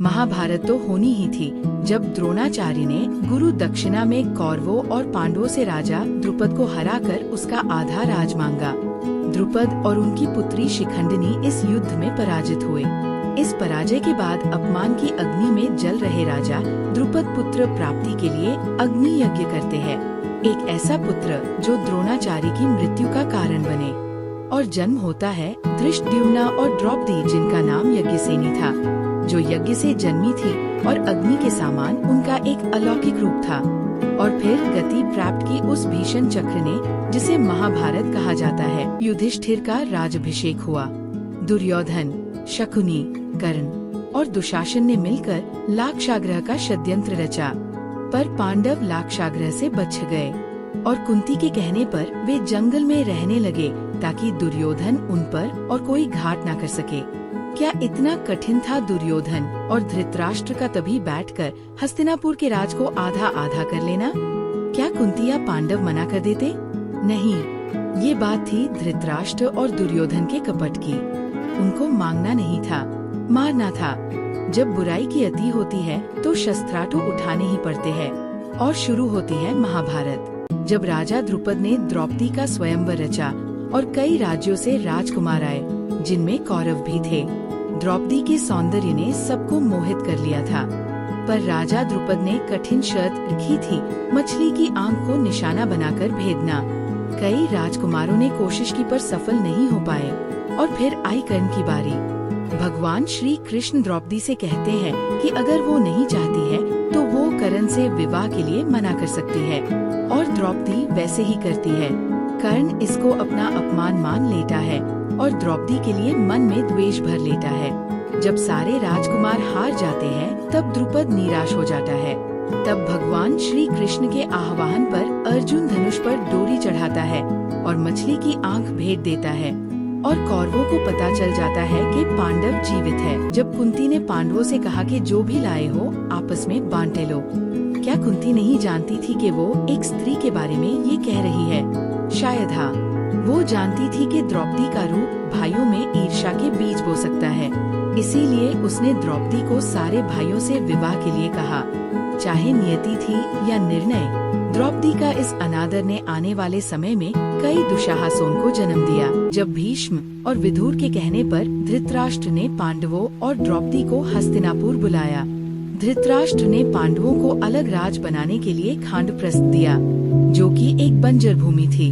महाभारत तो होनी ही थी जब द्रोणाचार्य ने गुरु दक्षिणा में कौरवों और पांडवों से राजा द्रुपद को हराकर उसका आधा राज मांगा। द्रुपद और उनकी पुत्री शिखंडिनी इस युद्ध में पराजित हुए। इस पराजय के बाद अपमान की अग्नि में जल रहे राजा द्रुपद पुत्र प्राप्ति के लिए अग्नि यज्ञ करते हैं। एक ऐसा पुत्र जो द्रोणाचार्य की मृत्यु का कारण बने, और जन्म होता है धृष्टद्युम्न और द्रौपदी, जिनका नाम यज्ञसेनी था, जो यज्ञ से जन्मी थी और अग्नि के समान उनका एक अलौकिक रूप था। और फिर गति प्राप्त की उस भीषण चक्र ने, जिसे महाभारत कहा जाता है। युधिष्ठिर का राजाभिषेक हुआ। दुर्योधन, शकुनी, कर्ण और दुशासन ने मिलकर लाक्षागृह का षड्यंत्र रचा, पर पांडव लाक्षागृह से बच गए और कुंती के कहने पर वे जंगल में रहने लगे ताकि दुर्योधन उन पर और कोई घात न कर सके। क्या इतना कठिन था दुर्योधन और धृतराष्ट्र का तभी बैठकर हस्तिनापुर के राज को आधा आधा कर लेना? क्या कुंती या पांडव मना कर देते? नहीं, ये बात थी धृतराष्ट्र और दुर्योधन के कपट की। उनको मांगना नहीं था, मारना था। जब बुराई की अति होती है तो शस्त्रास्त्र उठाने ही पड़ते हैं। और शुरू होती है महाभारत, जब राजा द्रुपद ने द्रौपदी का स्वयंवर रचा और कई राज्यों से राजकुमार आए, जिनमें कौरव भी थे। द्रौपदी के सौंदर्य ने सबको मोहित कर लिया था, पर राजा द्रुपद ने कठिन शर्त रखी थी, मछली की आंख को निशाना बनाकर भेदना। कई राजकुमारों ने कोशिश की पर सफल नहीं हो पाए। और फिर आई कर्ण की बारी। भगवान श्री कृष्ण द्रौपदी से कहते हैं कि अगर वो नहीं चाहती है तो वो कर्ण से विवाह के लिए मना कर सकती है, और द्रौपदी वैसे ही करती है। कर्ण इसको अपना अपमान मान लेता है और द्रौपदी के लिए मन में द्वेष भर लेता है। जब सारे राजकुमार हार जाते हैं तब द्रुपद निराश हो जाता है। तब भगवान श्री कृष्ण के आह्वान पर अर्जुन धनुष पर डोरी चढ़ाता है और मछली की आंख भेद देता है, और कौरवों को पता चल जाता है कि पांडव जीवित है। जब कुंती ने पांडवों से कहा कि जो भी लाए हो आपस में बांटे लो, क्या कुंती नहीं जानती थी कि वो एक स्त्री के बारे में ये कह रही है? शायद हाँ, वो जानती थी कि द्रौपदी का रूप भाइयों में ईर्ष्या के बीज बो सकता है। इसीलिए उसने द्रौपदी को सारे भाइयों से विवाह के लिए कहा। चाहे नियति थी या निर्णय, द्रौपदी का इस अनादर ने आने वाले समय में कई दुशासनों को जन्म दिया। जब भीष्म और विदुर के कहने पर धृतराष्ट्र ने पांडवों और द्रौपदी को हस्तिनापुर बुलाया। धृतराष्ट्र ने पांडवों को अलग राज बनाने के लिए खांडप्रस्थ दिया, जो कि एक बंजर भूमि थी।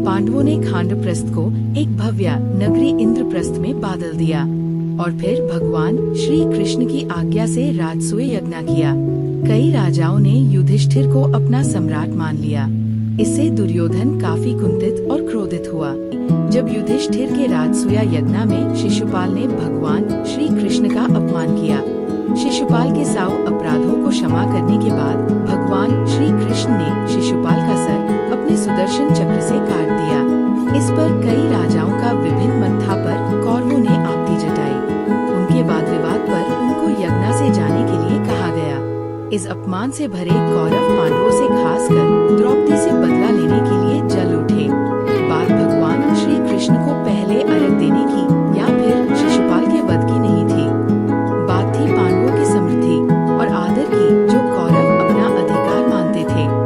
पांडवों ने खांडप्रस्थ को एक भव्य नगरी इंद्रप्रस्थ में बदल दिया, और फिर भगवान श्री कृष्ण की आज्ञा से राजसूय यज्ञ किया। कई राजाओं ने युधिष्ठिर को अपना सम्राट मान लिया। इससे दुर्योधन काफी कुंठित और क्रोधित हुआ। जब युधिष्ठिर के राजसूय यज्ञ में शिशुपाल ने भगवान श्री कृष्ण का अपमान किया, शिशुपाल के 100 अपराधों को क्षमा करने के बाद भगवान श्री कृष्ण ने शिशुपाल का सर अपने सुदर्शन चक्र से काट दिया। इस पर कई राजाओं का विभिन्न मत था, पर कौरवों ने आपत्ति जताई। उनके वाद विवाद पर उनको यज्ञ से जाने के लिए कहा गया। इस अपमान से भरे कौरव पांडवों से खासकर द्रौपदी से बदला लेने के लिए